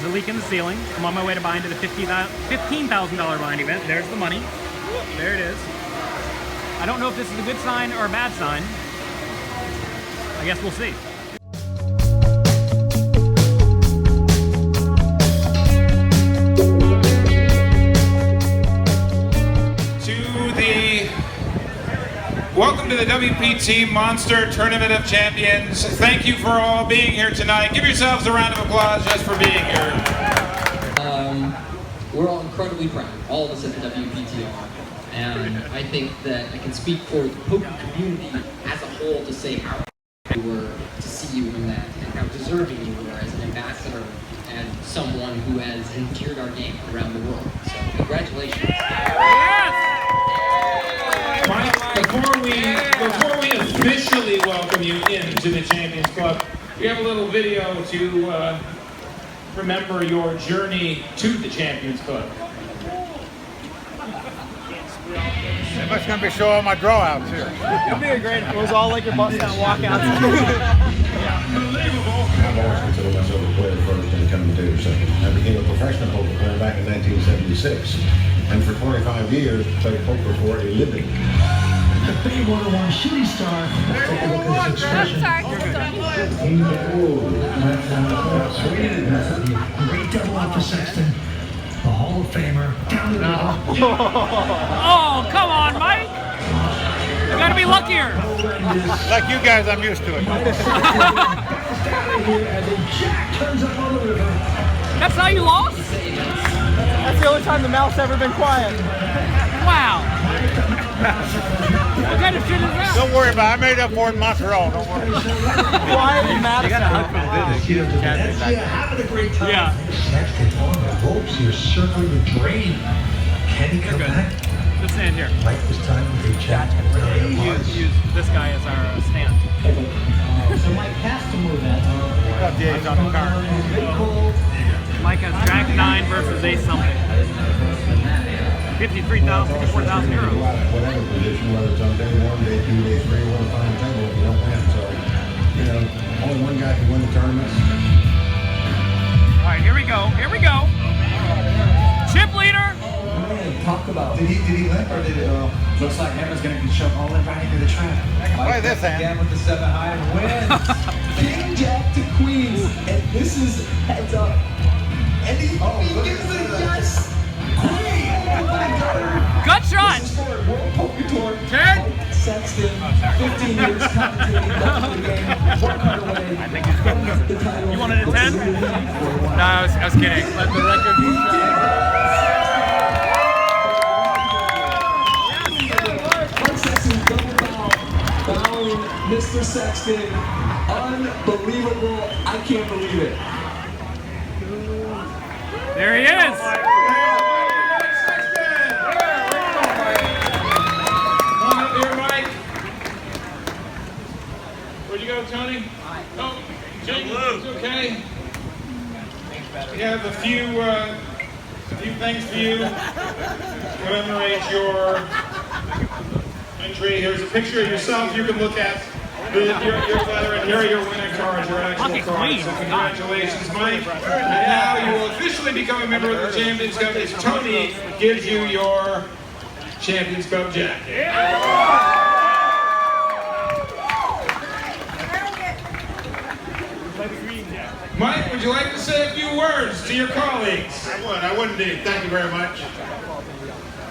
a leak in the ceiling. I'm on my way to buy into the $15,000 blind event. There's the money. There it is. I don't know if this is a good sign or a bad sign. I guess we'll see. Welcome to the WPT Monster Tournament of Champions. Thank you for all being here tonight. Give yourselves a round of applause just for being here. We're all incredibly proud, all of us at the WPT are. And I think that I can speak for the poker community as a whole to say how happy we were to see you win that and how deserving you were as an ambassador and someone who has endeared our game around the world. So congratulations. Before we officially welcome you into the Champions Club, we have a little video to remember your journey to the Champions Club. Everybody's going to be showing my drawouts here. It'll be a great, it was all like your bust down walkouts. I've always considered myself a player first and a commentator second. I became a professional poker player back in 1976. And for 25 years, played poker for a living. The big 101 shooting star. Take a look at his expression. Great double up for Sexton. The Hall of Famer. Down the middle. Oh, come on, Mike! You gotta be luckier. Like you guys, I'm used to it. That's how you lost? That's the only time the mouth's ever been quiet. Wow. What kind of shit is that? Don't worry about it. I made up for it in Montreal. Don't worry. Quiet and mad. Having a great time. Yeah. Sexton on the ropes here, circling the drain. Can he come back? Just stand here. Like this time with a chat. Use this guy as our stand. So Mike has to move that. Got the A's on the card. Mike has Jack 9 versus Ace something. 54,000 euros. Whatever position, whether it's on day one, day two, day three, you want to find a table if you don't win. So, only one guy can win the tournament. All right, here we go. Here we go. Chip leader. Talk about. Did he limp or did it? Looks like Emma's going to shove all in right into the trap. Play this hand. Again with the 7 high and wins. King Jack to Queens, and this is heads up. And he gives it a yes. Queen. Good shot. This is for World Poker Tour. 10. Sexton, 15 years commentating the game. 1 away. I think he's good. You wanted a 10? No, I was kidding. Let the record be Sexton double bow, bowing Mr. Sexton. Unbelievable. I can't believe it. There he is. Where'd you go, Tony? Oh, Jake, it's okay. We have a few things for you to commemorate your entry. Here's a picture of yourself you can look at. Your letter, and here are your winning cards, your actual cards. So congratulations, Mike. And now you will officially become a member of the Champions Cup as Tony gives you your Champions Cup jacket. Mike, would you like to say a few words to your colleagues? I would indeed. Thank you very much.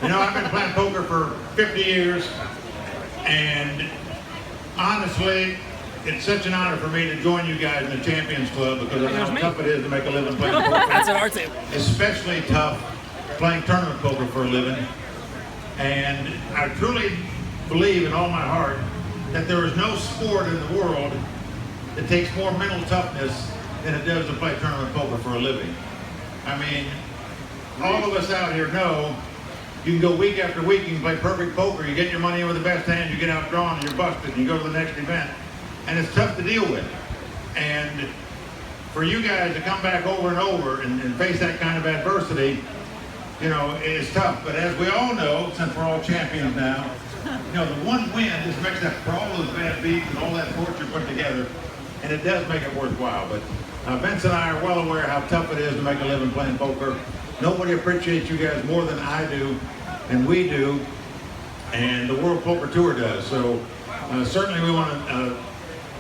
I've been playing poker for 50 years, and honestly, it's such an honor for me to join you guys in the Champions Club because of how tough it is to make a living playing poker. That's at our table. Especially tough playing tournament poker for a living. And I truly believe in all my heart that there is no sport in the world that takes more mental toughness than it does to play tournament poker for a living. I mean, all of us out here know you can go week after week, you can play perfect poker, you get your money in with the best hand, you get outdrawn, and you're busted, and you go to the next event. And it's tough to deal with. And for you guys to come back over and over and face that kind of adversity, it's tough. But as we all know, since we're all champions now, the one win just makes up for all those bad beats and all that torture put together, and it does make it worthwhile. But Vince and I are well aware how tough it is to make a living playing poker. Nobody appreciates you guys more than I do, and we do, and the World Poker Tour does. So certainly we want to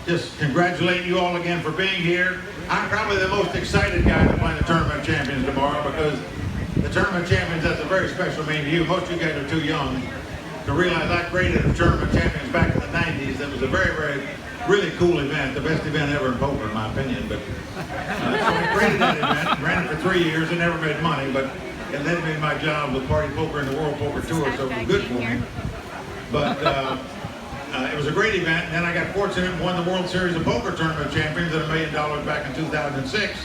just congratulate you all again for being here. I'm probably the most excited guy to play the Tournament of Champions tomorrow, because the Tournament of Champions has a very special meaning to you. Most of you guys are too young to realize I created the Tournament of Champions back in the 90s. That was a very, really cool event, the best event ever in poker, in my opinion. But so I created that event, ran it for 3 years, and never made money, but it led me to my job with Party Poker and the World Poker Tour, so it was good for me. But it was a great event, and then I got fortunate and won the World Series of Poker Tournament of Champions at $1 million back in 2006.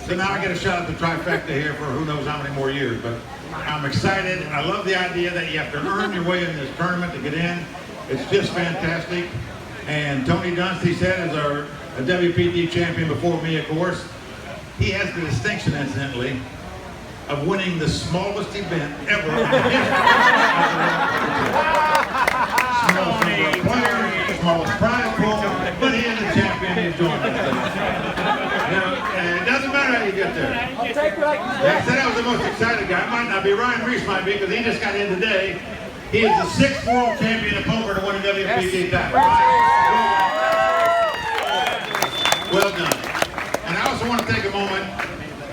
So now I get a shot at the trifecta here for who knows how many more years. But I'm excited. I love the idea that you have to earn your way in this tournament to get in. It's just fantastic. And Tony Dunst, he said, is our WPT champion before me, of course. He has the distinction, incidentally, of winning the smallest event ever in the smallest number of players, smallest prize pool, but he is the champion. He's doing it. It doesn't matter how you get there. I'll take what I can get. I said I was the most excited guy. Might not be. Ryan Reese might be, because he just got in today. He is the 6th world champion of poker to win a WPT title. Well done. And I also want to take a moment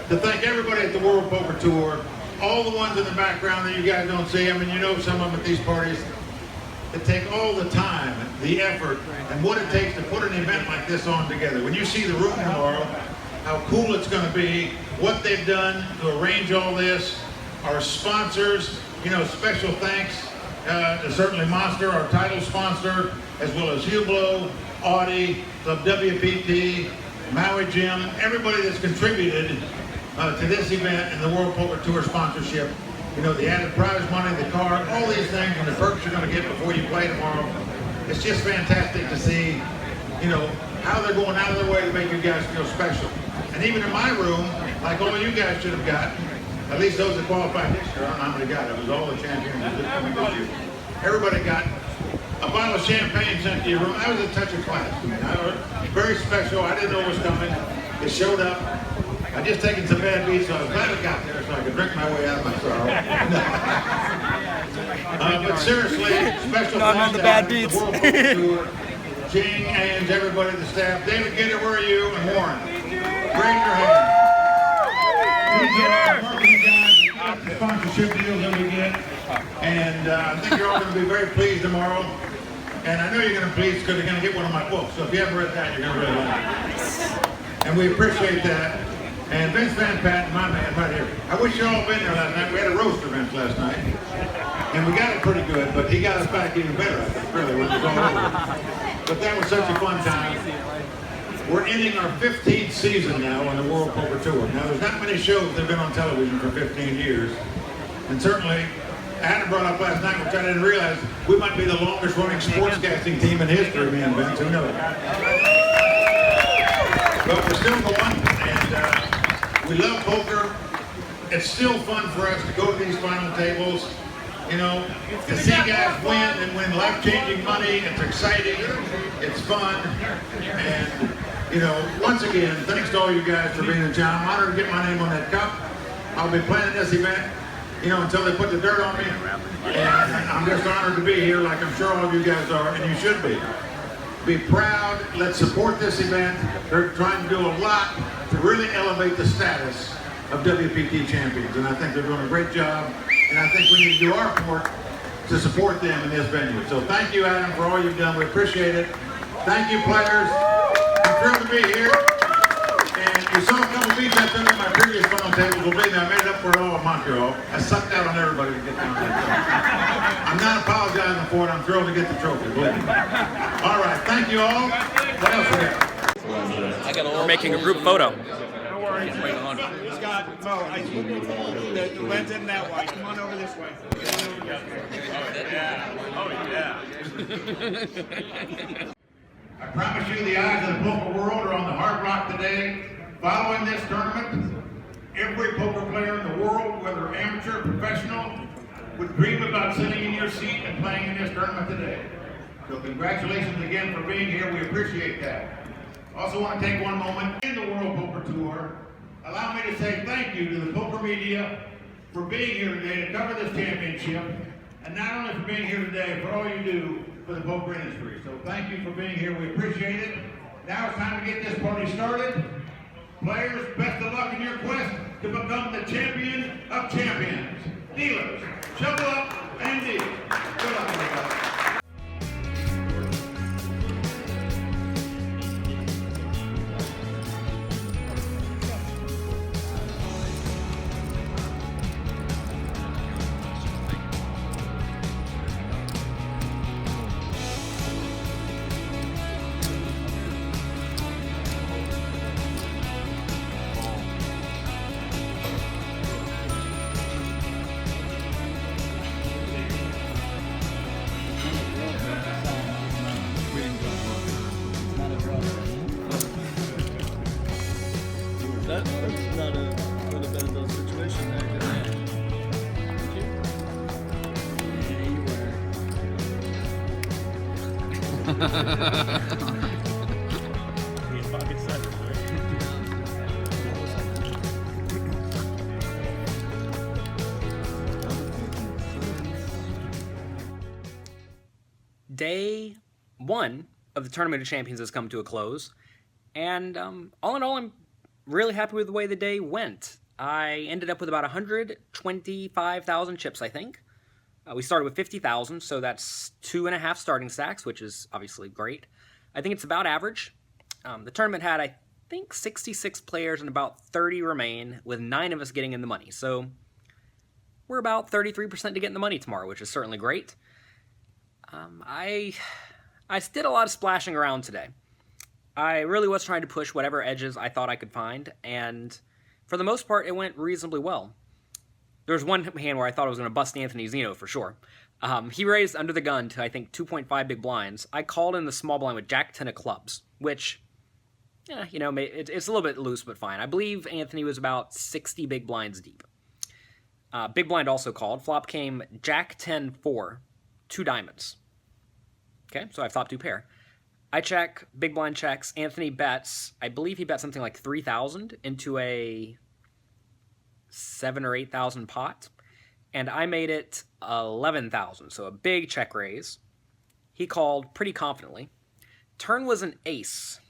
to thank everybody at the World Poker Tour, all the ones in the background that you guys don't see. I mean, you know some of them at these parties, that take all the time, the effort, and what it takes to put an event like this on together. When you see the room tomorrow, how cool it's going to be, what they've done to arrange all this, our sponsors, you know, special thanks to certainly Monster, our title sponsor, as well as Hublot, Audi, Club WPT, Maui Gym, everybody that's contributed to this event and the World Poker Tour sponsorship. You know, the added prize money, the card, all these things, and the perks you're going to get before you play tomorrow. It's just fantastic to see, you know, how they're going out of their way to make you guys feel special. And even in my room, like all you guys should have got, at least those that qualified this year, I don't know how many got it. It was all the champions that did coming this year. Everybody got a bottle of champagne sent to your room. That was a touch of class. I mean, very special. I didn't know it was coming. It showed up. I just taken some bad beats, so I was glad it got there so I could drink my way out of my sorrow. But seriously, special thanks to the World Poker Tour, Ching, Ange, everybody, the staff. David Gitter, where are you? And Warren. Raise your hand. These are our marketing guys, the sponsorship deals that we get. And I think you're all going to be very pleased tomorrow. And I know you're going to be pleased because you're going to get one of my books. So if you haven't read that, you're going to really like it. And we appreciate that. And Vince Van Patten, my man, right here. I wish you all been there last night. We had a roaster event last night. And we got it pretty good, but he got us back even better, I think, really, when it was all over. But that was such a fun time. We're ending our 15th season now on the World Poker Tour. Now, there's not many shows that have been on television for 15 years. And certainly, Adam brought up last night, which I didn't realize, we might be the longest running sportscasting team in history, me and Vince, who knows? But we're still going, and we love poker. It's still fun for us to go to these final tables, you know, to see guys win and win life-changing money. It's exciting, it's fun, and, you know, once again, thanks to all you guys for being in town. I'm honored to get my name on that cup. I'll be planning this event, you know, until they put the dirt on me, and I'm just honored to be here, like I'm sure all of you guys are, and you should be. Be proud. Let's support this event. They're trying to do a lot to really elevate the status of WPT champions, and I think they're doing a great job, and I think we need to do our part to support them in this venue. So thank you, Adam, for all you've done. We appreciate it. Thank you, players. I'm thrilled to be here. And you saw a couple beats I took at my previous funnel tables. Believe me, I made it up for it all in Montreal. I sucked out on everybody to get down there. I'm not apologizing for it. I'm thrilled to get the trophy. Believe me. All right. Thank you all. What else we got? We're making a group photo. Scott, Mo, the lens isn't that wide. Come on over this way. I promise you the eyes of the poker world are on the Hard Rock today. Following this tournament, every poker player in the world, whether amateur or professional, would dream about sitting in your seat and playing in this tournament today. So congratulations again for being here. We appreciate that. Also want to take one moment in the World Poker Tour. Allow me to say thank you to the poker media for being here today to cover this championship, and not only for being here today, for all you do for the poker industry. So thank you for being here. We appreciate it. Now it's time to get this party started. Players, best of luck in your quest to become the champion of champions. Dealers, shovel up and deal. Good luck, everybody. That's not a would have been the situation there. Day 1 of the Tournament of Champions has come to a close, and all in all, I'm really happy with the way the day went. I ended up with about 125,000 chips, I think. We started with 50,000, so that's 2.5 starting stacks, which is obviously great. I think it's about average. The tournament had, I think, 66 players and about 30 remain, with 9 of us getting in the money. So we're about 33% to get in the money tomorrow, which is certainly great. I did a lot of splashing around today. I really was trying to push whatever edges I thought I could find, and for the most part, it went reasonably well. There was one hand where I thought I was going to bust Anthony Zeno for sure. He raised under the gun to, I think, 2.5 big blinds. I called in the small blind with Jack 10 of clubs, which, yeah, you know, it's a little bit loose, but fine. I believe Anthony was about 60 big blinds deep. Big blind also called. Flop came Jack 10-4, 2 diamonds. Okay, so I have top 2 pair. I check, big blind checks, Anthony bets, I believe he bet something like 3,000 into a 7,000 or 8,000 pot, and I made it 11,000, so a big check raise. He called pretty confidently. Turn was an ace.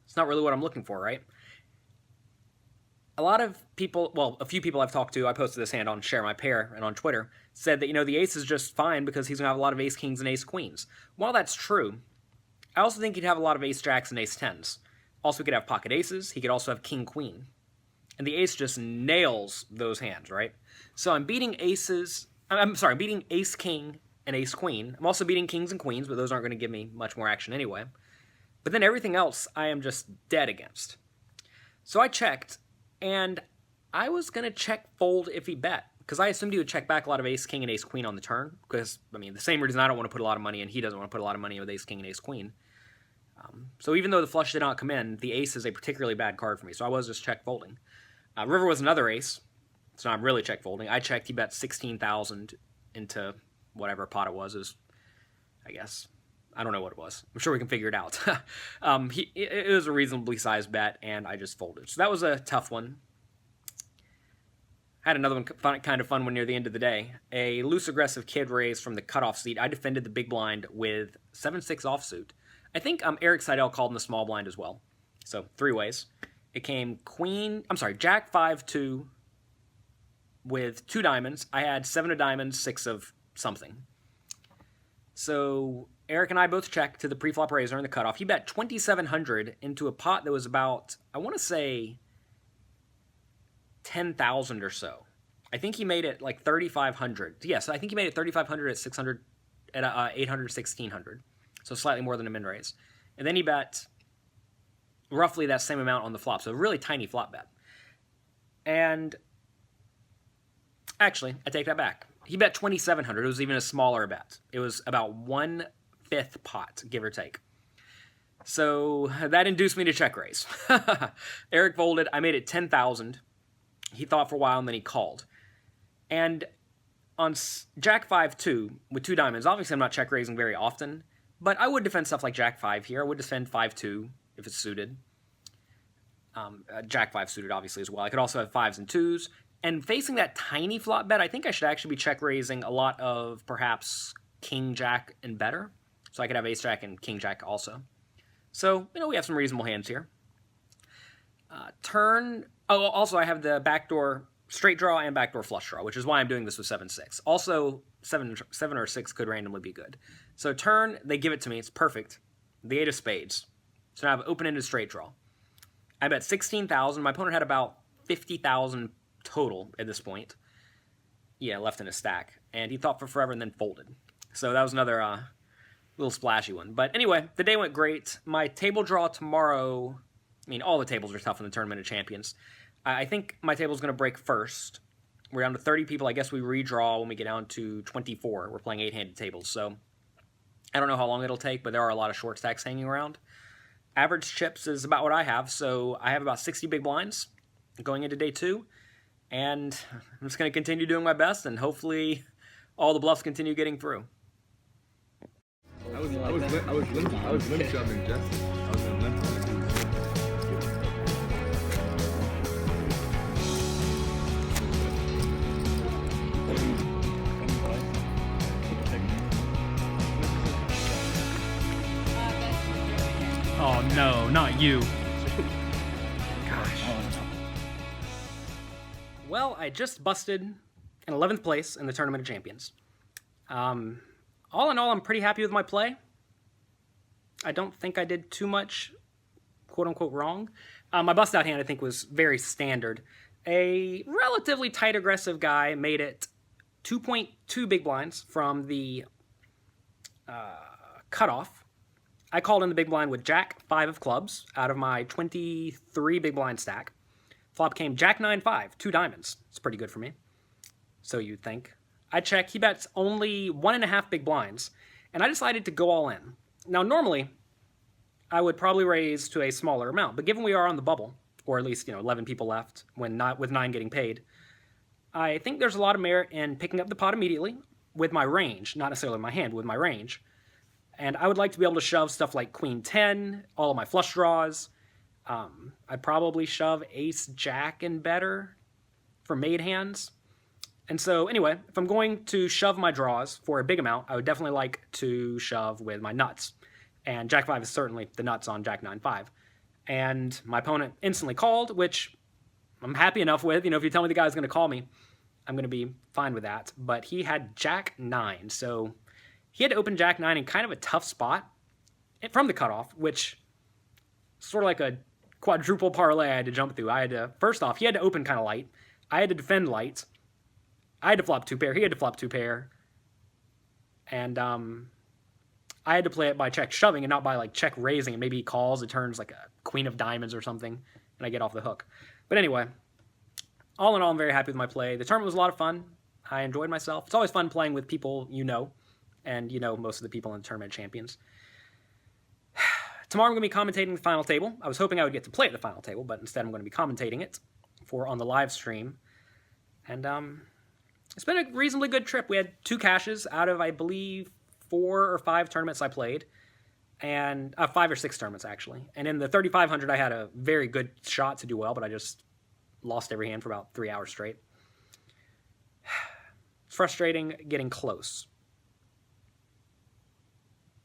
It's not really what I'm looking for, right? A lot of people, well, a few people I've talked to, I posted this hand on Share My Pair and on Twitter, said that, you know, the ace is just fine because he's going to have a lot of ace kings and ace queens. While that's true, I also think he'd have a lot of ace jacks and ace tens. Also, he could have pocket aces. He could also have king queen. And the ace just nails those hands, right? So I'm beating aces, I'm beating ace king and ace queen. I'm also beating kings and queens, but those aren't going to give me much more action anyway. But then everything else I am just dead against. So I checked, and I was going to check fold if he bet, because I assumed he would check back a lot of ace king and ace queen on the turn, because, I mean, the same reason I don't want to put a lot of money in, he doesn't want to put a lot of money in with ace king and ace queen. So even though the flush did not come in, the ace is a particularly bad card for me, so I was just check folding. River was another ace, so I'm really check folding. I checked, he bet 16,000 into whatever pot it was, I guess. I don't know what it was. I'm sure we can figure it out. It was a reasonably sized bet, and I just folded. So that was a tough one. I had another one, kind of fun one near the end of the day. A loose aggressive kid raised from the cutoff seat. I defended the big blind with 7-6 offsuit. I think Eric Seidel called in the small blind as well. So 3 ways. It came Jack 5-2 with 2 diamonds. I had 7 of diamonds, 6 of something. So Eric and I both checked to the pre-flop raiser in the cutoff. He bet 2,700 into a pot that was about, I want to say, 10,000 or so. I think he made it like 3,500. Yes, I think he made it 3,500 at 600, at 800, 1,600. So slightly more than a min raise. And then he bet roughly that same amount on the flop. So a really tiny flop bet. And actually, I take that back. He bet 2,700. It was even a smaller bet. It was about 1/5 pot, give or take. So that induced me to check raise. Eric folded. I made it 10,000. He thought for a while, and then he called. And on Jack 5-2 with 2 diamonds, obviously I'm not check raising very often, But I would defend stuff like Jack 5 here. I would defend 5-2 if it's suited. Jack 5 suited, obviously, as well. I could also have 5s and 2s. And facing that tiny flop bet, I think I should actually be check-raising a lot of, perhaps, King Jack and better. So I could have Ace Jack and King Jack also. So, we have some reasonable hands here. Turn... Oh, also, I have the backdoor straight draw and backdoor flush draw, which is why I'm doing this with 7-6. Also, 7 or 6 could randomly be good. So turn, they give it to me. It's perfect. The 8 of spades. So now I have open-ended straight draw. I bet 16,000. My opponent had about 50,000 total at this point. Yeah, left in a stack. And he thought for forever and then folded. So that was another little splashy one. But anyway, the day went great. My table draw tomorrow... I mean, all the tables are tough in the Tournament of Champions. I think my table's going to break first. We're down to 30 people. I guess we redraw when we get down to 24. We're playing 8-handed tables, so I don't know how long it'll take, but there are a lot of short stacks hanging around. Average chips is about what I have, so I have about 60 big blinds going into day 2, and I'm just going to continue doing my best, and hopefully all the bluffs continue getting through. I was limp shoving, Jess. I was in limp shoving. Oh no, not you. Gosh. Well, I just busted in 11th place in the Tournament of Champions. All in all, I'm pretty happy with my play. I don't think I did too much, quote-unquote, wrong. My bust-out hand, I think, was very standard. A relatively tight, aggressive guy made it 2.2 big blinds from the cutoff. I called in the big blind with Jack 5 of clubs out of my 23 big blind stack. Flop came Jack 9-5, 2 diamonds. It's pretty good for me. So you'd think. I check, he bets only 1.5 big blinds, and I decided to go all in. Now normally, I would probably raise to a smaller amount, but given we are on the bubble, or at least 11 people left, when not with 9 getting paid, I think there's a lot of merit in picking up the pot immediately with my range, not necessarily my hand, with my range. And I would like to be able to shove stuff like Queen 10, all of my flush draws. I'd probably shove Ace Jack and better for made hands. And so anyway, if I'm going to shove my draws for a big amount, I would definitely like to shove with my nuts. And Jack 5 is certainly the nuts on Jack 9-5. And my opponent instantly called, which I'm happy enough with. If you tell me the guy's going to call me, I'm going to be fine with that. But he had Jack 9, so he had to open Jack 9 in kind of a tough spot from the cutoff, which sort of like a quadruple parlay I had to jump through. I had to, first off, he had to open kind of light. I had to defend light. I had to flop 2 pair. He had to flop 2 pair. And I had to play it by check shoving and not by like check raising. And maybe he calls, it turns like a queen of diamonds or something, and I get off the hook. But anyway, all in all, I'm very happy with my play. The tournament was a lot of fun. I enjoyed myself. It's always fun playing with people and most of the people in the Tournament of Champions. Tomorrow I'm going to be commentating the final table. I was hoping I would get to play at the final table, but instead I'm going to be commentating it on the live stream. And it's been a reasonably good trip. We had 2 cashes out of, I believe, 4 or 5 tournaments I played. And 5 or 6 tournaments, actually. And in the 3,500, I had a very good shot to do well, but I just lost every hand for about 3 hours straight. It's frustrating getting close.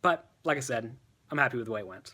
But, like I said, I'm happy with the way it went.